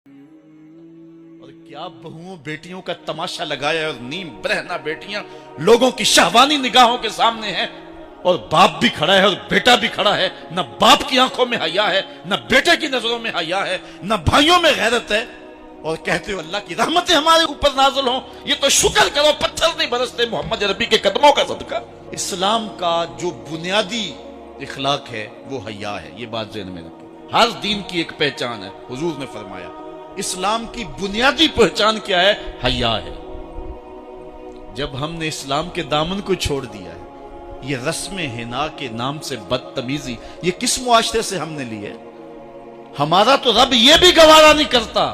और क्या बहुओं बेटियों का तमाशा लगाया है और नीम बरहना बेटियां लोगों की शहवानी निगाहों के सामने हैं और बाप भी खड़ा है और बेटा भी खड़ा है। न बाप की आंखों में हया है, न बेटे की नजरों में हया है, न भाइयों में गैरत है। और कहते हो अल्लाह की रहमतें हमारे ऊपर नाज़िल हों। ये तो शुक्र करो पत्थर नहीं बरसते मोहम्मद अरबी के कदमों का सदका। इस्लाम का जो बुनियादी इखलाक है वो हया है। ये बात ज़हन में रखें। हर दीन की एक पहचान है। हुजूर ने फरमाया इस्लाम की बुनियादी पहचान क्या है? हया है। जब हमने इस्लाम के दामन को छोड़ दिया है, ये रस्म हिना के नाम से बदतमीजी ये किस मुआशरे से हमने ली है? हमारा तो रब ये भी गवारा नहीं करता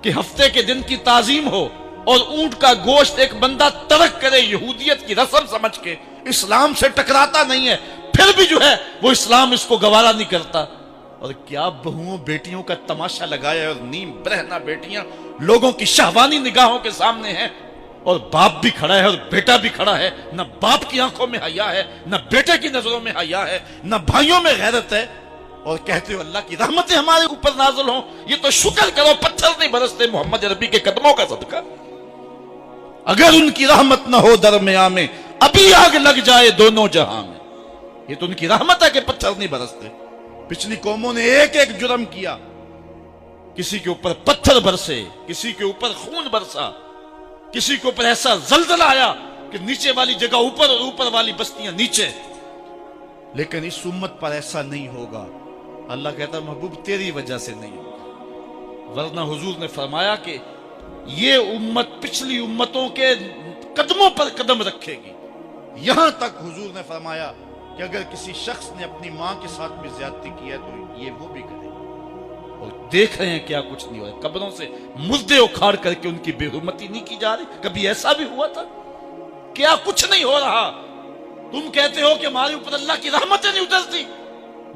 कि हफ्ते के दिन की ताजीम हो और ऊंट का गोश्त एक बंदा तर्क करे यहूदियत की रस्म समझ के। इस्लाम से टकराता नहीं है, फिर भी जो है वो इस्लाम इसको गवारा नहीं करता। और क्या बहुओं बेटियों का तमाशा लगाया है और नीम बरहना बेटियां लोगों की शहवानी निगाहों के सामने हैं और बाप भी खड़ा है और बेटा भी खड़ा है। न बाप की आंखों में हया है, न बेटे की नजरों में हया है, न भाइयों में गैरत है। और कहते हो अल्लाह की रहमतें हमारे ऊपर नाज़िल हों। ये तो शुक्र करो पत्थर नहीं बरसते मोहम्मद अरबी के कदमों का सदका। अगर उनकी रहमत न हो दरमियां में अभी आग लग जाए दोनों जहां में। ये तो उनकी रहमत है कि पत्थर नहीं बरसते। पिछली कौमों ने एक एक जुर्म किया, किसी के ऊपर पत्थर बरसे, किसी के ऊपर खून बरसा, किसी के ऊपर ऐसा जलजला आया कि नीचे वाली जगह ऊपर और ऊपर वाली बस्तियां नीचे। लेकिन इस उम्मत पर ऐसा नहीं होगा। अल्लाह कहता महबूब तेरी वजह से नहीं होगा, वरना हुजूर ने फरमाया कि ये उम्मत पिछली उम्मतों के कदमों पर कदम रखेगी। यहां तक हुजूर ने फरमाया कि अगर किसी शख्स ने अपनी मां के साथ भी ज्यादती की है तो ये वो भी करे। और देख रहे हैं क्या कुछ नहीं हो रहा। कब्रों से मुर्दे उखाड़ करके उनकी बेहुरमती नहीं की जा रही। कभी ऐसा भी हुआ था? क्या कुछ नहीं हो रहा? तुम कहते हो कि हमारे ऊपर अल्लाह की रहमतें नहीं उतरती।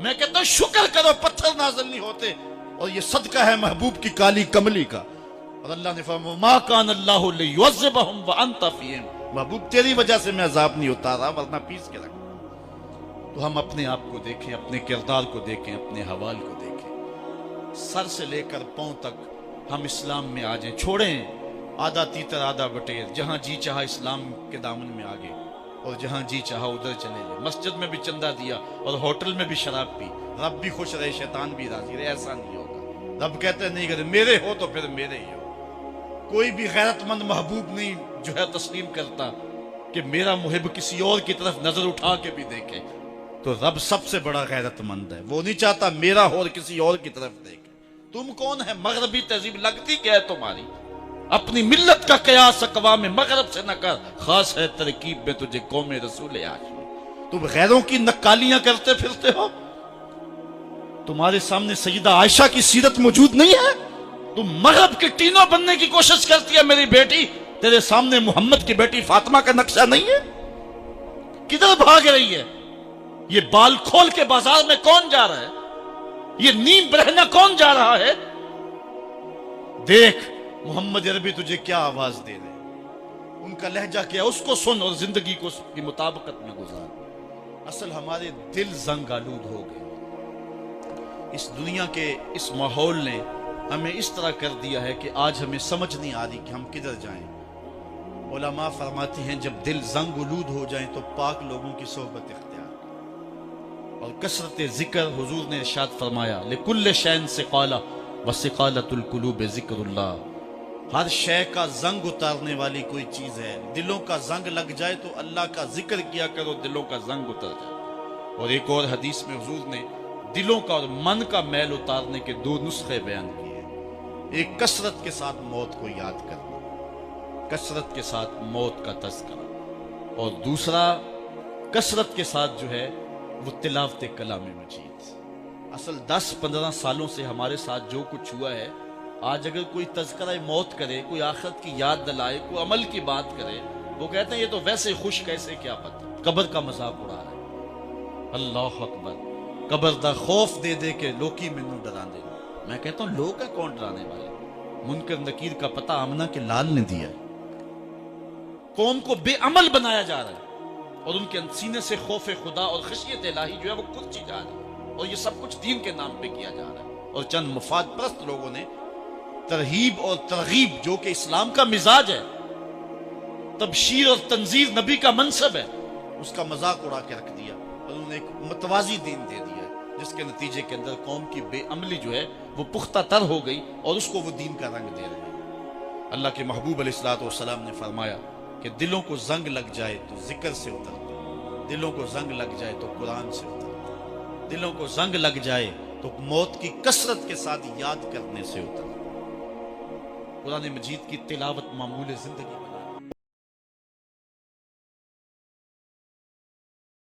मैं कहता हूं शुक्र करो पत्थर नाज़िल नहीं होते। और ये सदका है महबूब की काली कमली का। और अल्लाह ने फरमाया मा कान अल्लाहु लियुअज़्ज़िबहुम व अंत फीहिम। महबूब तेरी वजह से मैं अज़ाब नहीं उतारा, वरना पीस के रख। तो हम अपने आप को देखें, अपने किरदार को देखें, अपने हवाल को देखें। सर से लेकर पांव तक हम इस्लाम में आ जाएं। छोड़ें आधा तीतर आधा बटेर। जहां जी चाहा इस्लाम के दामन में आ गए और जहां जी चाहा उधर चले गए। मस्जिद में भी चंदा दिया और होटल में भी शराब पी। रब भी खुश रहे, शैतान भी राजी रहे। ऐसा नहीं होगा। रब कहते नहीं करे मेरे हो तो फिर मेरे ही हो। कोई भी गैरतमंद महबूब नहीं जो है तस्लीम करता कि मेरा मुहिब किसी और की तरफ नजर उठा के भी देखे। तो रब सबसे बड़ा गैरतमंद है। वो नहीं चाहता मेरा हो और किसी और की तरफ देखे। तुम कौन है? मगरबी तहजीब लगती क्या है तुम्हारी? अपनी मिल्लत का कयास अक़वाम मगरब से न कर, खास है तरकीब में तुझे कौम रसूल आशिक। तुम गैरों की नक्कालियां करते फिरते हो। तुम्हारे सामने सईदा आयशा की सीरत मौजूद नहीं है। तुम मगरब के टीनों बनने की कोशिश करती है मेरी बेटी। तेरे सामने मोहम्मद की बेटी फातिमा का नक्शा नहीं है। किधर भाग रही है? ये बाल खोल के बाजार में कौन जा रहा है? ये नीम बरहना कौन जा रहा है? देख मोहम्मद अरबी तुझे क्या आवाज दे रहे। उनका लहजा क्या, उसको सुन और जिंदगी को उसकी मुताबिकत में गुजार। असल हमारे दिल जंग आलूद हो गए। इस दुनिया के इस माहौल ने हमें इस तरह कर दिया है कि आज हमें समझ नहीं आ रही कि हम किधर जाएं। उलमा फरमाती हैं जब दिल जंग आलूद हो जाए तो पाक लोगों की सोहबत इख्तियार और कसरत जिक्र। हुजूर ने इरशाद फरमाया लिकुल्ल शैन सिक़ाला व सिक़ालतुल क़ुलूब ज़िक्रुल्लाह। हर शय का जंग उतारने वाली कोई चीज है। दिलों का जंग लग जाए तो अल्लाह का जिक्र किया करो, दिलों का जंग उतर जाए। और एक और हदीस में हुजूर ने दिलों का और मन का मैल उतारने के दो नुस्खे बयान किए। एक कसरत के साथ मौत को याद करना, कसरत के साथ मौत का तज़किरा, और दूसरा कसरत के साथ जो है वो तिलावत कलाम मजीद। असल 10-15 सालों से हमारे साथ जो कुछ हुआ है, आज अगर कोई तज़किरा मौत करे, कोई आखिरत की याद दिलाए, कोई अमल की बात करे, वो कहते हैं ये तो वैसे खुश कैसे, क्या पता, कब्र का मजाक उड़ा रहा है। अल्लाह अकबर। कब्र दा खौफ दे दे के लोकी मैनू डरा दे। मैं कहता हूं लोग है कौन डराने वाले? मुनकर नकीर का पता आमना के लाल ने दिया। कौम को बेअमल बनाया जा रहा है और उनके सीने से खौफ खुदा और खशियत इलाही जो है वो खुद जा रही है। और ये सब कुछ दीन के नाम पे किया जा रहा है। और चंद मुफाद परस्त लोगों ने तरहीब और तरगीब जो कि इस्लाम का मिजाज है, तबशीर और तंजीर नबी का मनसब है, उसका मजाक उड़ा के रख दिया और उन्होंने एक मतवाजी दीन दे दिया, जिसके नतीजे के अंदर कौम की बेअमली जो है वो पुख्ता तर हो गई और उसको वो दीन का रंग दे रहे हैं। अल्लाह के महबूब अलैहिस्सलाम ने फरमाया कि दिलों को जंग लग जाए तो जिक्र से उतर, दिलों को जंग लग जाए तो कुरान से उतर, दिलों को जंग लग जाए तो मौत की कसरत के साथ याद करने से उतर। कुरान मजीद की तिलावत मामूल जिंदगी